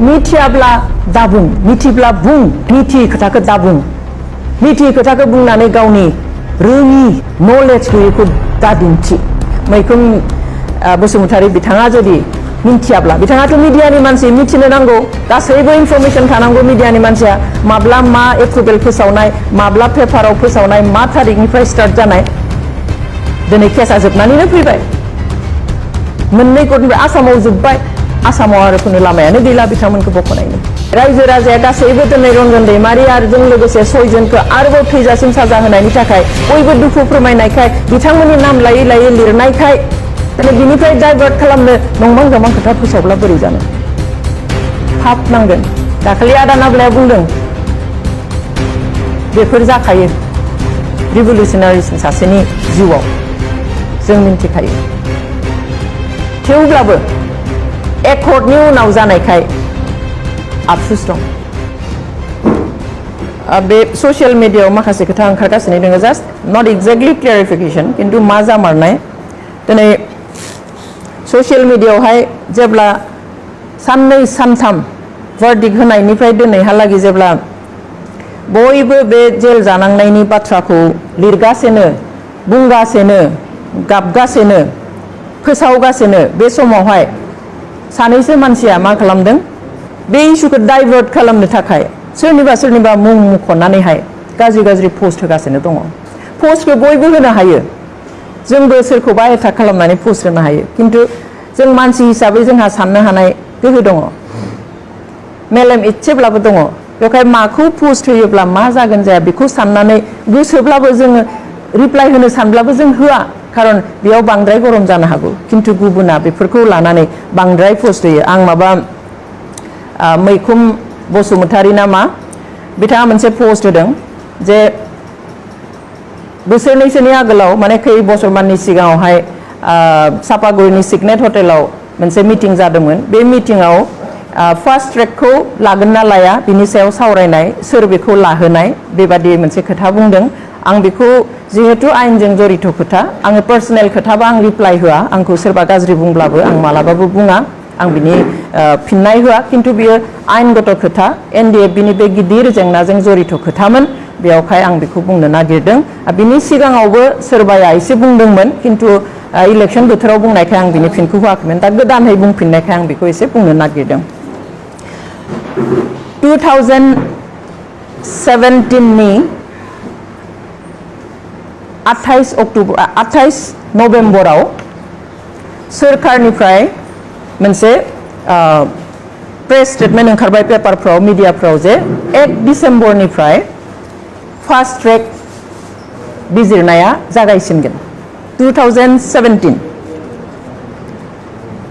मिथियाब्ला दाबुं मिथिब्ला बुं मिथियै खोथाखौ दाबुं मिथियै खोथाखौ बुंनानै गावनि रोङि नलेज गैयैखौ दादिन्थि मैखुन बसुमतारी बिथाङा जुदि मिथियाब्ला बिथाङाथ' मिडियानि मानसि मिथिनो नांगौ गासैबो इनफरमेशन थानांगौ मिडियानि मानसिया माब्ला मा एप्रुभेल फोसावनाय माब्ला पेपाराव फोसावनाय मा थारिखनिफ्राय स्टार्ट जानाय दिनै केसा जोबनानैनो फैबाय मोननै कर्टनिफ्राय आसामाव जोब्बाय आसामाव आरो खुनु लामायानो गैला बिथांमोनखौ बख'नायनि रायजो राजाया गासैबो दिनै रन्जन दैमारि आरो जों लोगोसे 6 जनखौ आरोबाव थैजासिम साजा होनायनि थाखाय बयबो दुखु फोरमायनायखाय बिथांमोननि नाम लायै लायै लिरनायखाय दिनै बिनिफ्राय डाइभार्ट खालामनो नंबां जाबां खोथा फोसावब्ला बोरै जानो फाप नांगोन दाखालि आदा नाब्लाया बुंदों बेफोर जाखायो रिभलिउसनारि सासेनि जिउआव जों मिन्थिखायो थेवब्लाबो एकर्डनि उनाव जानायखाय आफसुस दं बे ससियेल मिडियायाव माखासे खोथा ओंखारगासिनो दङ जास्ट नट एक्जेक्टलि क्लियारिफिकेशन किन्तु मा जामारनाय दिनै ससियेल मिडियायावहाय जेब्ला साननै सानथाम भार्डिक्ट होनायनिफ्राय दिनैहालागै जेब्ला बयबो बे जेल जानांनायनि बाथ्राखौ लिरगासिनो बुंगासिनो गाबगासिनो फोसावगासिनो बे समावहाय सानैसो मानसिया मा खालामदों बे इस्युखौ डाइभार्ट खालामनो थाखाय सोरनिबा मुं मुंख'नानैहाय गाज्रि पोस्ट होगासिनो दङ पोस्टखौ बयबो होनो हायो जोंबो सोरखौबा एटाक खालामनानै पोस्ट होनो हायो किन्तु जों मानसि हिसाबै जोंहा साननो हानाय गोहो दङ मेलेम इसेब्लाबो दङ बेखाय माखौ पोस्ट होयोब्ला मा जागोन जाया बेखौ साननानै गोसोब्लाबो जोङो रिप्लाइ होनो सानब्लाबो जों होआ खारन बेयाव बांद्राय गरम जानो हागौ किन्तु गुबुना बेफोरखौ लानानै बांद्राय पोस्ट होयो आं माबा मैखुन बसुमतारी नामा बिथाङा मोनसे पोस्ट होदों जे बोसोरनैसोनि आगोलाव माने खै बोसोरमाननि सिगाङावहाय सापागुरिनि सिगनेट हटेलाव मोनसे मिटिं जादोंमोन बे मिटिंआव फार्स्ट ट्रेकखौ लागोन ना लाया बिनि सायाव सावरायनाय सोर बेखौ लाहोनाय बेबादि मोनसे खोथा बुंदों आं बेखौ जिहेतु आयेनजों जरित खोथा आङो पार्सनेल खोथाबा आं रिप्लाइ होआ आंखौ सोरबा गाज्रि बुंब्लाबो आं मालाबाबो बुङा आं बिनि फिननाय होआ किन्तु बियो आयेनगत खोथा एनडिएफबिनि बे गिदिर जेंनाजों जरित खोथामोन बेयावहाय आं बेखौ बुंनो नागिरदों बिनि सिगाङावबो सोरबाया एसे बुंदोंमोन किन्तु इलेक्शन बोथोराव बुंनायखाय आं बिनि फिनखौ होआखैमोन दा गोदानै बुंफिननायखाय आं बेखौ एसे बुंनो नागिरदों 2017 नि 28 नभेम्बराव सोरखारनिफ्राय मोनसे प्रेस स्टेटमेन्ट ओंखारबाय पेपारफ्राव मिडियाफ्राव जे 1 डिसेम्बरनिफ्राय फार्स्ट ट्रेक बिजिरनाया जागायसिनगोन 2017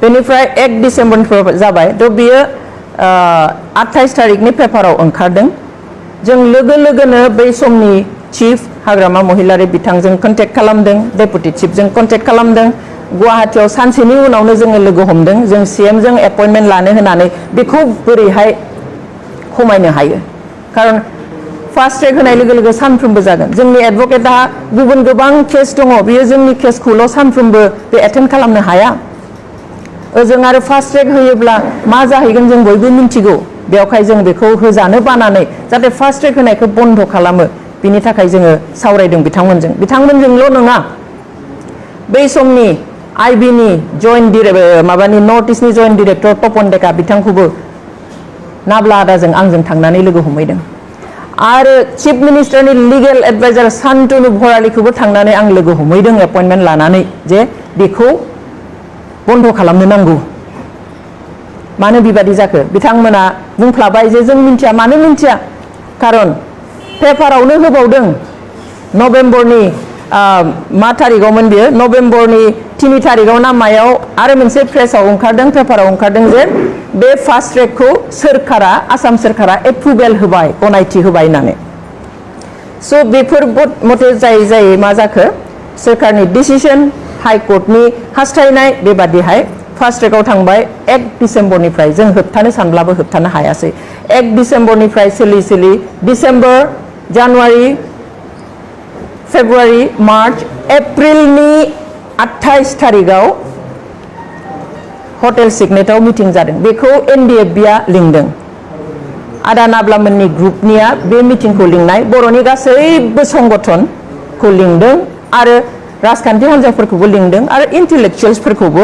बेनिफ्राय 1 डिसेम्बरनिफ्राय जाबाय थ' बियो 28 तारिखनि पेपाराव ओंखारदों जों लोगोनो बै समनि चिफ हाग्रामा महिलारि बिथांजों कन्टेक्ट खालामदों डेपुटि चिफजों कन्टेक्ट खालामदों गुवाहाटीयाव सानसेनि उनावनो जोङो लोगो हमदों जों सीएम जों एपइन्टमेन्ट लानो होनानै बेखौ बोरैहाय खमायनो हायो खारन फार्स्ट ट्रेक होनाय लोगो सानफ्रोमबो जागोन जोंनि एडभकेटआ गुबुन गोबां केस दङ बियो जोंनि केसखौल' सानफ्रोमबो बे एटेन्ड खालामनो हाया ओजों आरो फार्स्ट ट्रेक होयोब्ला मा जाहैगोन जों बयबो मिन्थिगौ बेवहाय जों बेखौ होजानो बानानै जाहाथे फार्स्ट ट्रेक होनायखौ बन्द खालामो बिनि थाखाय जोङो सावरायदों बिथांमोनजोंल' नङा बै समनि आईबीनि जइन्ट माबानि नर्थ इस्टनि जइन्ट डिरेक्टर तपन डेका बिथांखौबो नाब्ला आदाजों आंजों थांनानै लोगो हमहैदों आरो चिफ मिनिस्टारनि लिगेल एडभाइजार सान्तनु भरालीखौबो थांनानै आं लोगो हमहैदों एपइन्टमेन्ट लानानै जे बेखौ बन्द खालामनो नांगौ मानो बेबादि जाखो बिथांमोना बुंफ्लाबाय जे जों मिन्थिया मानो मिन्थिया खारन पेपारावनो होबावदों नभेम्बरनि मा तारिखआवमोन बियो नभेम्बरनि 3 तारिखआव ना मायाव आरो मोनसे प्रेसआव ओंखारदों पेपाराव ओंखारदों जे बे फार्स्ट ट्रेकखौ सोरखारा आसाम सोरखारा एप्रुभेल होबाय गनायथि होबाय होननानै स' बेफोर मथे जाय मा जाखो सोरखारनि डिसिसन हाइकर्टनि हास्थायनाय बेबादिहाय फार्स्ट ट्रेकआव थांबाय 1 डिसेम्बरनिफ्राय जों होबथानो सानब्लाबो होबथानो हायासै 1 डिसेम्बरनिफ्राय सोलि डिसेम्बर जानुवारि फेब्रुवारि मार्च एप्रिलनि 28 तारिखआव हटेल सिगनेटआव मिटिं जादों बेखौ एनडिएफबिआ लिंदों आदा नाब्लामोननि ग्रुपनिया बे मिटिंखौ लिंनाय बर'नि गासैबो संगठनखौ लिंदों आरो राजखान्थि हान्जाफोरखौबो लिंदों आरो इन्टेलेक्चुवेल्सफोरखौबो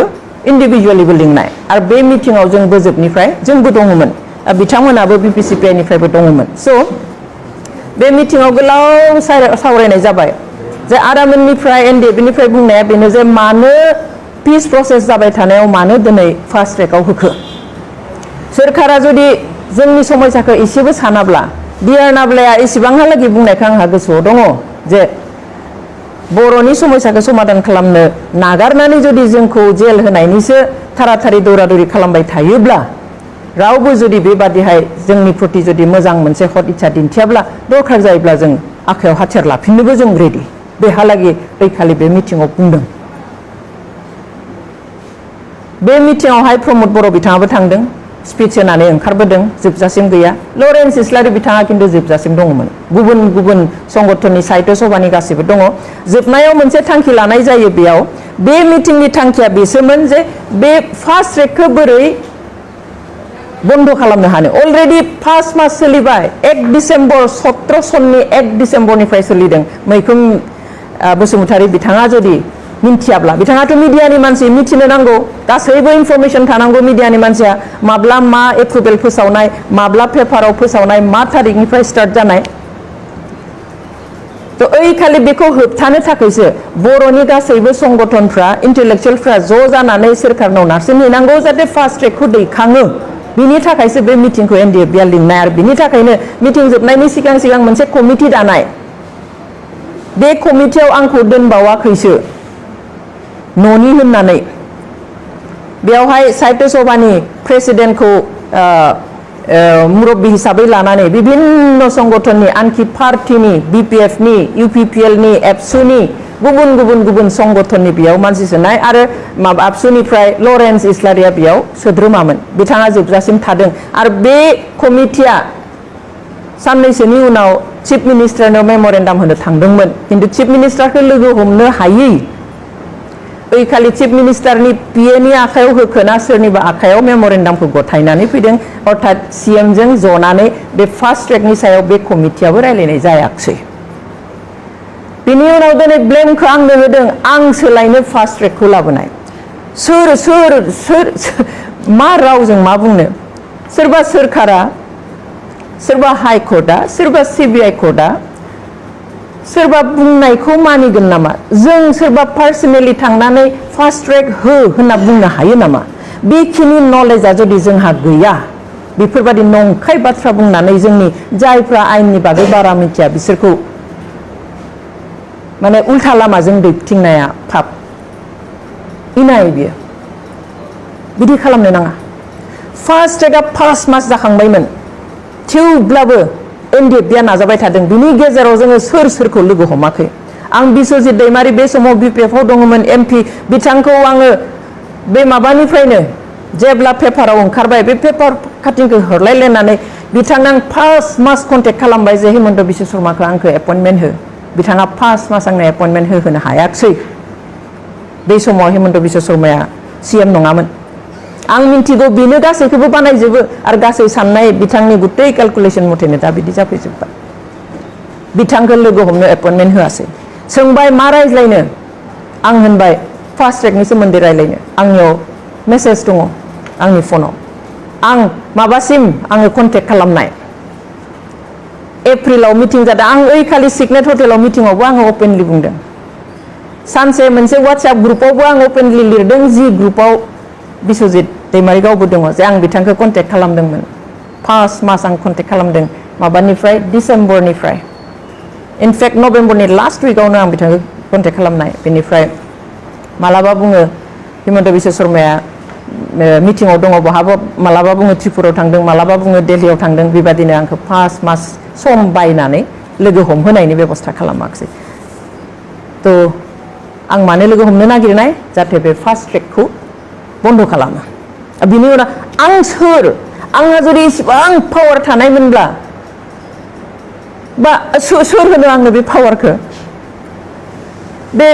इन्डिभिजुवेलिबो लिंनाय आरो बे मिटिंआव जों बोजोबनिफ्राय जोंबो दङमोन बिथांमोनाबो बिपिसिपिआइनिफ्रायबो दङमोन स' बे मिटिंआव गोलाव सावरायनाय जाबाय जे आदामोननिफ्राय एनडिएफबिनिफ्राय बुंनाया बेनो जे मानो पिस प्रसेस जाबाय थानायाव मानो दिनै फास्ट ट्रेकआव होखो सोरखारा जुदि जोंनि समस्याखौ एसेबो सानाब्ला D.r नाब्लाया एसेबांहालागै बुंनायखौ आंहा गोसोआव दङ जे बर'नि समस्याखौ समाधान खालामनो नागारनानै जुदि जोंखौ जेल होनायनिसो थाराथारि दौरादौरि खालामबाय थायोब्ला रावबो जुदि बेबादिहाय जोंनि प्रति जुदि मोजां मोनसे हद इच्छा दिन्थियाब्ला दरखार जायोब्ला जों आखायाव हाथियार लाफिननोबो जों रेडि बेहालागै बैखालि बे मिटिंआव बुंदों बे मिटिंआवहाय प्रमद बर' बिथाङाबो थांदों स्पिच होनानै ओंखारबोदों जोबजासिम गैया लरेन्स इस्लारि बिथाङा खिन्थु जोबजासिम दङमोन गुबुन गुबुन संगठननि साहित्य सभानि गासिबो दङ जोबनायाव मोनसे थांखि लानाय जायो बेयाव बे मिटिंनि थांखिया बेसोमोन जे बे फास्ट ट्रेकखौ बोरै बन्द खालामनो हानो अलरेडि 5 मास सोलिबाय 1 डिसेम्बर 17 सननि 1 डिसेम्बरनिफ्राय सोलिदों मैखुन बसुमतारी बिथाङा जुदि मिन्थियाब्ला बिथाङाथ' मिडियानि मानसि मिथिनो नांगौ गासैबो इनफरमेसन थानांगौ मिडियानि मानसिया माब्ला मा एप्रुभेल फोसावनाय माब्ला पेपाराव फोसावनाय मा थारिखनिफ्राय स्टार्ट जानाय तो ओइखालि बेखौ होबथानो थाखायसो बर'नि गासैबो संगठनफ्रा इन्टेलेक्चुवेलफ्रा ज' जानानै सोरखारनाव नारसिनहैनांगौ जाहाथे फास्ट ट्रेकखौ दैखाङो बिनि थाखायसो बे मिटिंखौ एनडिएफबिआ लिंनाय आरो बिनि थाखायनो मिटिं जोबनायनि सिगां सिगां मोनसे कमिटि दानाय बे कमिटियाव आंखौ दोनबावाखैसो न'नि होननानै बेयावहाय साहित्य सभानि प्रेसिडेन्टखौ मुरब्बी हिसाबै लानानै विभिन्न संगठननि आनखि पार्टीनि बिपिएफनि इउपिपिएलनि एबसुनि गुबुन गुबुन गुबुन संगठननि बेयाव मानसि सोनाय आरो माबा आबसुनिफ्राय लरेन्स इस्लारिया बेयाव सोद्रोमामोन बिथाङा जोबजासिम थादों आरो बे कमिटिया साननैसोनि उनाव चिफ मिनिस्टारनो मेमरेन्डाम होनो थांदोंमोन खिन्थु चिफ मिनिस्टारखौ लोगो हमनो हायै ओइखालि चिफ मिनिस्टारनि पिएनि आखायाव होखोना सोरनिबा आखायाव मेमरेन्डामखौ गथायनानै फैदों अर्थात सीएमजों जनानै बे फास्ट ट्रेकनि सायाव बे कमिटियाबो रायलायनाय जायाखसै बिनि उनाव दिनै ब्लेमखौ आंनो होदों आं सोलायनो फास्ट ट्रेकखौ लाबोनाय सोर सोर सोर मा रावजों मा बुंनो सोरबा सोरखारा सोरबा हाइ कर्टआ सोरबा सिबिआइ कर्टआ सोरबा बुंनायखौ मानिगोन नामा जों सोरबा पार्सनेलि थांनानै फास्ट ट्रेक हो होनना बुंनो हायो नामा बेखिनि नलेजआ जुदि जोंहा गैया बेफोरबायदि नंखाय बाथ्रा बुंनानै जोंनि जायफ्रा आयेननि बागै बारा मिथिया बिसोरखौ माने उल्था लामाजों दैथिंनाया पाप इनाय बियो बिदि खालामनो नाङा फास्ट ट्रेकआ 5 मास जाखांबायमोन थेवब्लाबो एनडिएफबिआ नाजाबाय थादों बिनि गेजेराव जोङो सोर सोरखौ लोगो हमाखै आं बिश्वजित दैमारि बे समाव बिपिएफआव दङमोन एमपि बिथांखौ आङो बे माबानिफ्रायनो जेब्ला पेपाराव ओंखारबाय बे पेपार काटिंखौ हरलायलायनानै बिथांनो आं 5 मास कन्टेक्ट खालामबाय जे हिमन्त बिश्व शर्माखौ आंखौ एपइन्टमेन्ट हो बिथाङा 5 मास आंनो एपइन्टमेन्ट होहोनो हायाखसै बे समाव हिमन्त बिश्व शर्माया सीएम नङामोन आं मिन्थिगौ बेनो गासैखौबो बानायजोबो आरो गासै साननाय बिथांनि गुतै केलकुलेसन मथेनो दा बिदि जाफैजोब्बाय बिथांखौ लोगो हमनो एपइन्टमेन्ट होआसै सोंबाय मा रायज्लायनो आं होनबाय फास्ट ट्रेकनि सोमोन्दै रायज्लायनो आंनियाव मेसेज दङ आंनि फनाव आं माबासिम आङो कन्टेक्ट खालामनाय एप्रिलाव मिटिं जादों आं ओइखालि सिगनेट हटेलाव मिटिंआवबो आङो अपेनलि बुंदों सानसे मोनसे वाट्सएप ग्रुपावबो आं अपेनलि लिरदों जि ग्रुपाव बिश्वजित दैमारि गावबो दङ जे आं बिथांखौ कन्टेक्ट खालामदोंमोन 5 मास आं कन्टेक्ट खालामदों माबानिफ्राय डिसेम्बरनिफ्राय इनफेक्ट नभेम्बरनि लास्ट उइकआवनो आं बिथांखौ कन्टेक्ट खालामनाय बेनिफ्राय मालाबा बुङो हिमन्त बिश्व शर्माया मिटिंआव दङ बहाबा मालाबा बुङो त्रिपुरायाव थांदों मालाबा बुङो दिल्लीयाव थांदों बेबादिनो आंखौ 5 मास सम बायनानै लोगो हमहोनायनि बेबस्था खालामाखसै तो आं मानो लोगो हमनो नागिरनाय जाहाथे बे फास्ट ट्रेकखौ बन्द खालामो बिनि उनाव आं सोर आंहा जुदि इसेबां पावार थानायमोनब्ला बा सोर होनो आंनो बे पावारखौ बे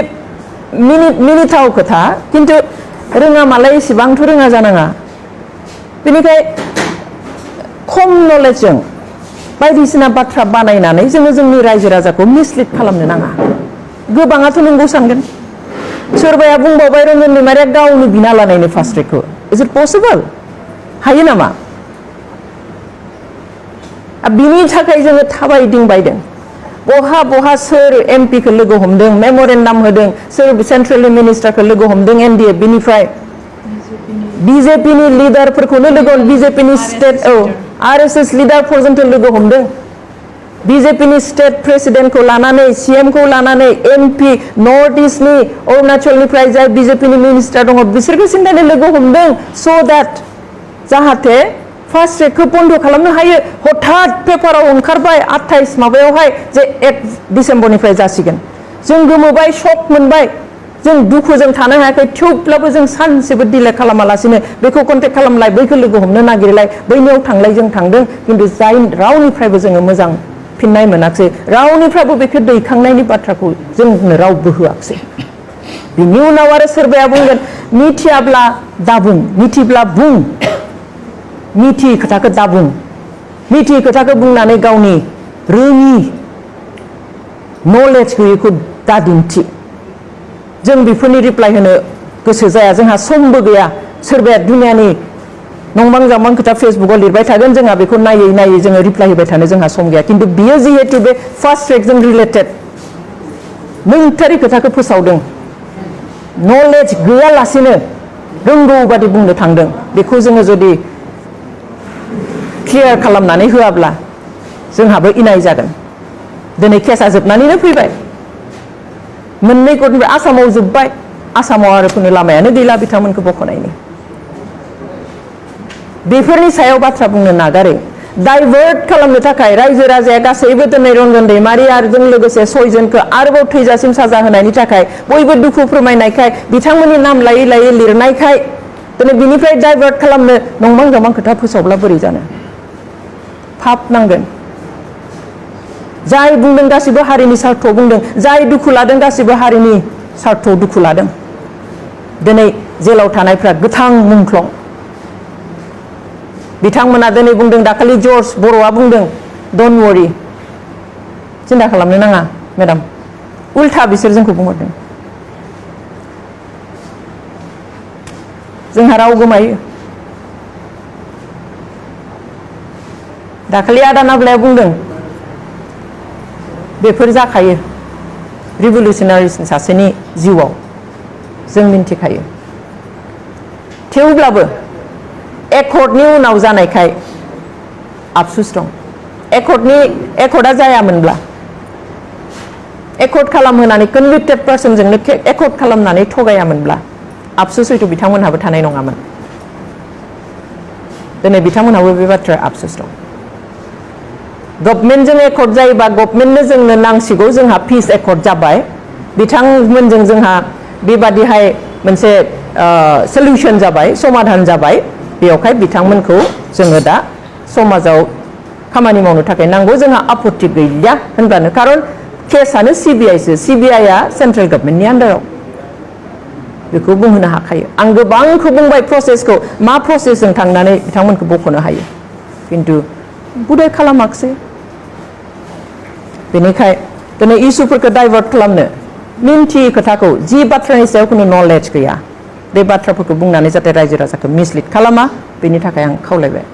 मिनिथाव खोथा खिन्थु रोङा मालाय एसेबांथ' रोङा जानाङा बेनिखाय खम नलेजजों बायदिसिना बाथ्रा बानायनानै जोङो जोंनि रायजो राजाखौ मिसलिड खालामनो नाङा गोबाङाथ' नंगौ सानगोन सोरबाया बुंबावबाय रन्जन दैमारिया गावनो बिना लानायनि फार्स्ट ट्रेकखौ इज इट पसिबल हायो नामा बिनि थाखाय जोङो थाबायदिंबायदों बहा बहा सोर एमपि खौ लोगो हमदों मेमोरेन्डाम होदों सोर सेन्ट्रेल मिनिस्टारखौ लोगो हमदों एनडिए बिनिफ्राय बिजेपिनि लिडारफोरखौनो लोगो बिजेपिनि स्टेट आरएसएस लिडार पर्यन्त लोगो हमदों बिजेपिनि स्टेट प्रेसिडेन्टखौ लानानै सीएमखौ लानानै एमपि नर्थ इस्टनि अरुणाचलनिफ्राय जाय बिजेपिनि मिनिस्टार दङ बिसोरखौ सिन्थायनो लोगो हमदों स' दैट जाहाथे फार्स्ट ट्रेकखौ बन्द खालामनो हायो हठात पेपाराव ओंखारबाय 28 माबायावहाय जे 1 डिसेम्बरनिफ्राय जासिगोन जों गोमोबाय शक मोनबाय जों दुखुजों थानो हायाखै थेवब्लाबो जों सानसेबो डिले खालामालासिनो बेखौ कन्टेक्ट खालामलाय बैखौ लोगो हमनो नागिरलाय बैनियाव थांलाय जों थांदों किन्तु जाय रावनिफ्रायबो जोङो मोजां फिननाय मोनाखै रावनिफ्रायबो बेखौ दैखांनायनि बाथ्राखौ जोंनो रावबो होआखै बिनि उनाव आरो सोरबाया बुंगोन मिथियाब्ला दाबुं मिथिब्ला बुं मिथियै खोथाखौ दाबुं मिथियै खोथाखौ बुंनानै गावनि रोङि नलेज गैयैखौ दादिन्थि जों बेफोरनि रिप्लाय होनो गोसो जाया जोंहा समबो गैया सोरबाया दुनियानि नंबां जाबां खोथा फेसबुकाव लिरबाय थागोन जोंहा बेखौ नायै नायै जोङो रिप्लाय होबाय थानो जोंहा सम गैया किन्तु बियो जिहेतु बे फार्स्ट ट्रेकजों रिलेटेड नंथारै खोथाखौ फोसावदों नलेज गैयालासेनो रोंगौ बादि बुंनो थांदों बेखौ जोङो जुदि क्लियार खालामनानै होआब्ला जोंहाबो इनाय जागोन दिनै केसा जोबनानैनो फैबाय मोननै कर्टनिफ्राय आसामाव जोब्बाय आसामाव आरो खुनु लामायानो गैला बिथांमोनखौ बख'नायनि बेफोरनि सायाव बाथ्रा बुंनो नागारै डाइभार्ट खालामनो थाखाय रायजो राजाया गासैबो दिनै रन्जन दैमारि आरो जों लोगोसे 6 जनखौ आरोबाव थैजासिम साजा होनायनि थाखाय बयबो दुखु फोरमायनायखाय बिथांमोननि नाम लायै लायै लिरनायखाय दिनै बिनिफ्राय डाइभार्ट खालामनो नंबां जाबां खोथा फोसावब्ला बोरै जानो पाप नांगोन जाय बुंदों गासिबो हारिनि स्वार्थआव बुंदों जाय दुखु लादों गासिबो हारिनि स्वार्थआव दुखु लादों दिनै जेलाव थानायफ्रा गोथां मुंख्लं बिथांमोना दिनै बुंदों दाखालि जर्ज बर'आ बुंदों डन्ट वरी सिन्था खालामनो नाङा मेडाम उल्था बिसोर जोंखौ बुंहरदों जोंहा राव गोमायो दाखालि आदा नाब्लाया बुंदों बेफोर जाखायो रिभलिउसनारिस सासेनि जिउआव जों मिन्थिखायो थेवब्लाबो एकर्डनि उनाव जानायखाय आफसुस दं एकर्डआ जायामोनब्ला एकर्ड खालामहोनानै कनभिक्टेड पार्सनजोंनो एकर्ड खालामनानै थगायामोनब्ला आफसुस हयथ' बिथांमोनहाबो थानाय नङामोन दिनै बिथांमोनहाबो बे बाथ्राया आफसुस दं गभर्नमेन्टजों एकर्ड जायोबा गभर्नमेन्टनो जोंनो नांसिगौ जोंहा पिस एकर्ड जाबाय बिथांमोनजों जोंहा बेबादिहाय मोनसे सल्युशन जाबाय समाधान जाबाय बेयावहाय बिथांमोनखौ जोङो दा समाजाव खामानि मावनो थाखाय नांगौ जोंहा आपत्ति गैया होनब्लानो खारन केसआनो सिबिआइआ सेन्ट्रेल गभर्नमेन्टनि आन्डाराव बेखौ बुंहोनो हाखायो आं गोबांखौ बुंबाय प्रसेसखौ मा प्रसेसजों थांनानै बिथांमोनखौ बख'नो हायो किन्तु बुदाय खालामाखिसै बेनिखाय दिनै इसुफोरखौ डाइभार्ट खालामनो मिन्थियै खोथाखौ जि बाथ्रानि सायाव खुनु नलेज गैया बे बाथ्राफोरखौ बुंनानै जाहाथे रायजो राजाखौ मिसलिड खालामा बेनि थाखाय आं खावलायबाय